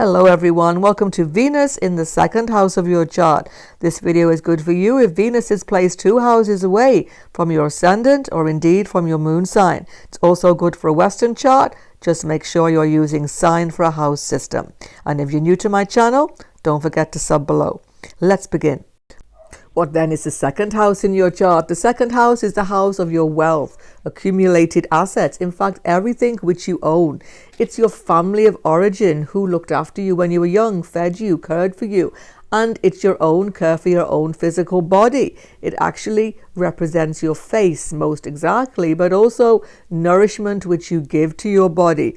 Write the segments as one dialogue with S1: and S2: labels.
S1: Hello everyone, welcome to Venus in the second house of your chart. This video is good for you if Venus is placed 2 houses away from your ascendant or indeed from your moon sign. It's also good for a Western chart. Just make sure you're using sign for a house system. And if you're new to my channel, don't forget to sub below. Let's begin. What then is the second house in your chart? The second house is the house of your wealth, accumulated assets, in fact, everything which you own. It's your family of origin who looked after you when you were young, fed you, cared for you. And it's your own care for your own physical body. It actually represents your face most exactly, but also nourishment which you give to your body.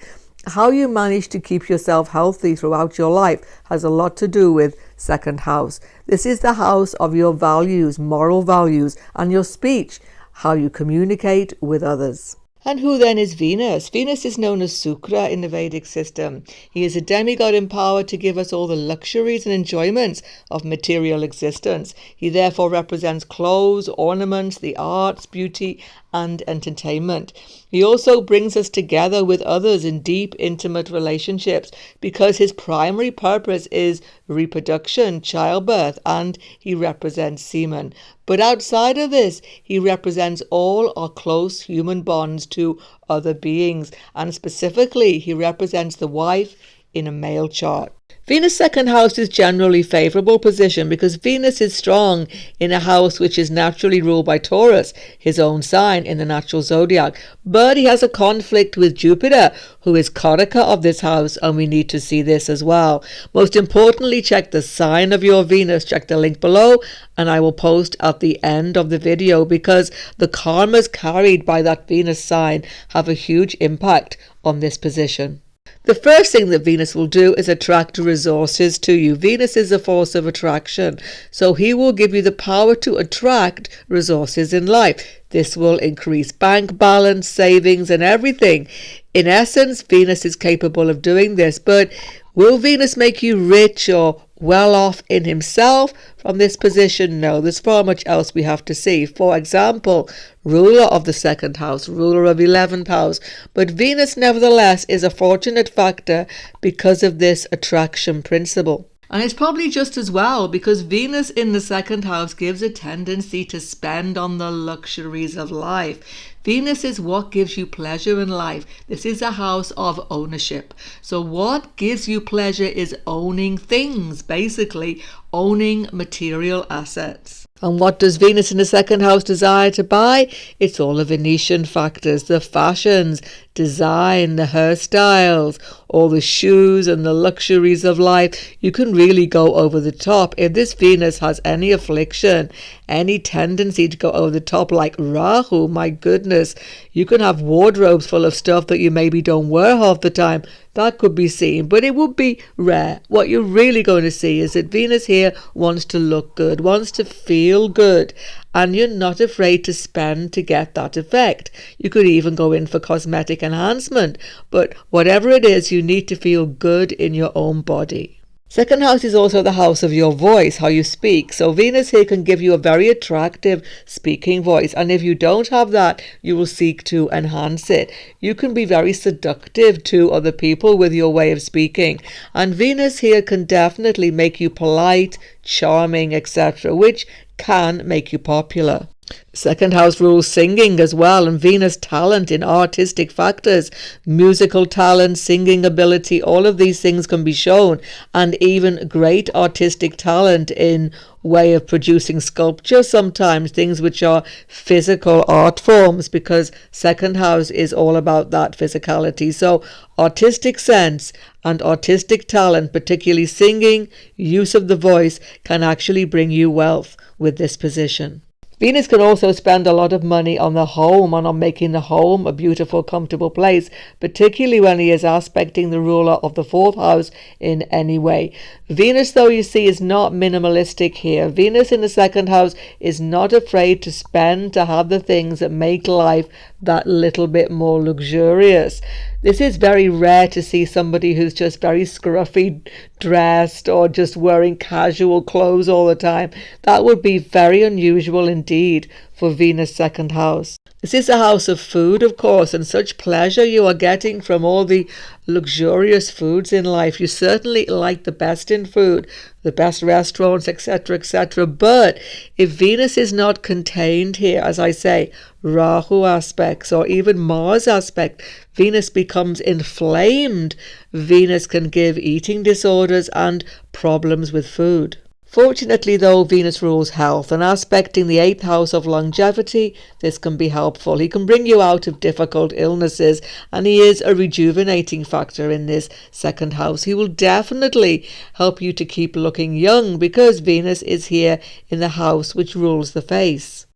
S1: How you manage to keep yourself healthy throughout your life has a lot to do with second house. This is the house of your values, moral values, and your speech, how you communicate with others. And who then is Venus? Venus is known as Sukra in the Vedic system. He is a demigod empowered to give us all the luxuries and enjoyments of material existence. He therefore represents clothes, ornaments, the arts, beauty, and entertainment. He also brings us together with others in deep, intimate relationships because his primary purpose is reproduction, childbirth, and he represents semen. But outside of this, he represents all our close human bonds to other beings, and specifically, he represents the wife in a male chart. Venus' second house is generally favorable position because Venus is strong in a house which is naturally ruled by Taurus, his own sign in the natural zodiac. But he has a conflict with Jupiter, who is Karaka of this house, and we need to see this as well. Most importantly, check the sign of your Venus. Check the link below, and I will post at the end of the video because the karmas carried by that Venus sign have a huge impact on this position. The first thing that Venus will do is attract resources to you. Venus is a force of attraction, so he will give you the power to attract resources in life. This will increase bank balance, savings, and everything. In essence, Venus is capable of doing this, but will Venus make you rich or well off in himself from this position? No, there's far much else we have to see. For example, ruler of the second house, ruler of 11th house. But Venus nevertheless is a fortunate factor because of this attraction principle. And it's probably just as well because Venus in the second house gives a tendency to spend on the luxuries of life. Venus is what gives you pleasure in life. This is a house of ownership. So what gives you pleasure is owning things, basically owning material assets. And what does Venus in the second house desire to buy? It's all the Venetian factors, the fashions, design, the hairstyles, all the shoes and the luxuries of life. You can really go over the top. If this Venus has any affliction, any tendency to go over the top like Rahu, my goodness, you can have wardrobes full of stuff that you maybe don't wear half the time. That could be seen, but it would be rare. What you're really going to see is that Venus here wants to look good, wants to feel good, and you're not afraid to spend to get that effect. You could even go in for cosmetic enhancement, but whatever it is, you need to feel good in your own body. Second house is also the house of your voice, how you speak. So Venus here can give you a very attractive speaking voice. And if you don't have that, you will seek to enhance it. You can be very seductive to other people with your way of speaking. And Venus here can definitely make you polite, charming, etc., which can make you popular. Second house rules singing as well, and Venus talent in artistic factors, musical talent, singing ability, all of these things can be shown, and even great artistic talent in way of producing sculpture, sometimes things which are physical art forms, because second house is all about that physicality. So artistic sense and artistic talent, particularly singing, use of the voice, can actually bring you wealth with this position. Venus can also spend a lot of money on the home and on making the home a beautiful, comfortable place, particularly when he is aspecting the ruler of the 4th house in any way. Venus, though, you see, is not minimalistic here. Venus in the second house is not afraid to spend to have the things that make life that little bit more luxurious. This is very rare to see somebody who's just very scruffy dressed or just wearing casual clothes all the time. That would be very unusual indeed for Venus second house. This is a house of food, of course, and such pleasure you are getting from all the luxurious foods in life. You certainly like the best in food, the best restaurants, etc., etc. But if Venus is not contained here, as I say, Rahu aspects or even Mars aspect, Venus becomes inflamed. Venus can give eating disorders and problems with food. Fortunately, though, Venus rules health, and aspecting the 8th house of longevity, this can be helpful. He can bring you out of difficult illnesses, and he is a rejuvenating factor in this 2nd house. He will definitely help you to keep looking young because Venus is here in the house which rules the face.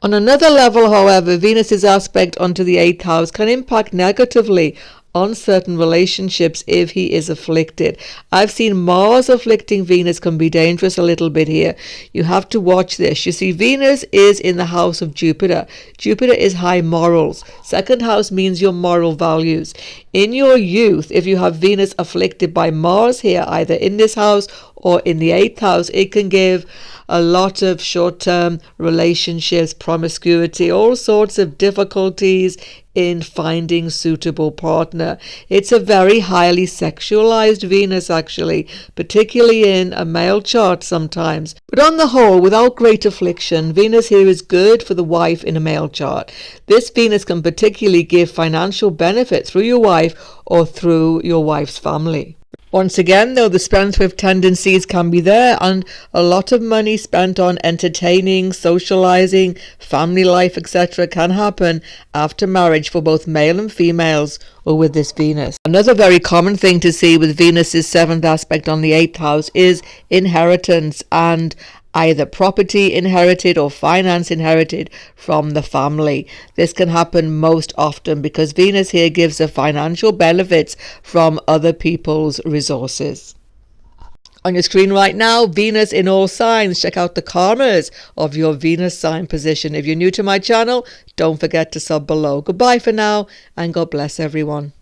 S1: On another level, however, Venus's aspect onto the 8th house can impact negatively on certain relationships if he is afflicted. I've seen Mars afflicting Venus can be dangerous a little bit here. You have to watch this. You see, Venus is in the house of Jupiter. Jupiter is high morals. 2nd house means your moral values. In your youth, if you have Venus afflicted by Mars here, either in this house or in the 8th house, it can give a lot of short-term relationships, promiscuity, all sorts of difficulties in finding suitable partner. It's a very highly sexualized Venus, actually, particularly in a male chart sometimes. But on the whole, without great affliction, Venus here is good for the wife in a male chart. This Venus can particularly give financial benefit through your wife or through your wife's family. Once again, though, the spendthrift tendencies can be there, and a lot of money spent on entertaining, socializing, family life, etc. can happen after marriage for both male and females or with this Venus. Another very common thing to see with Venus's 7th aspect on the 8th house is inheritance, and either property inherited or finance inherited from the family. This can happen most often because Venus here gives the financial benefits from other people's resources. On your screen right now, Venus in all signs. Check out the karmas of your Venus sign position. If you're new to my channel, don't forget to sub below. Goodbye for now, and God bless everyone.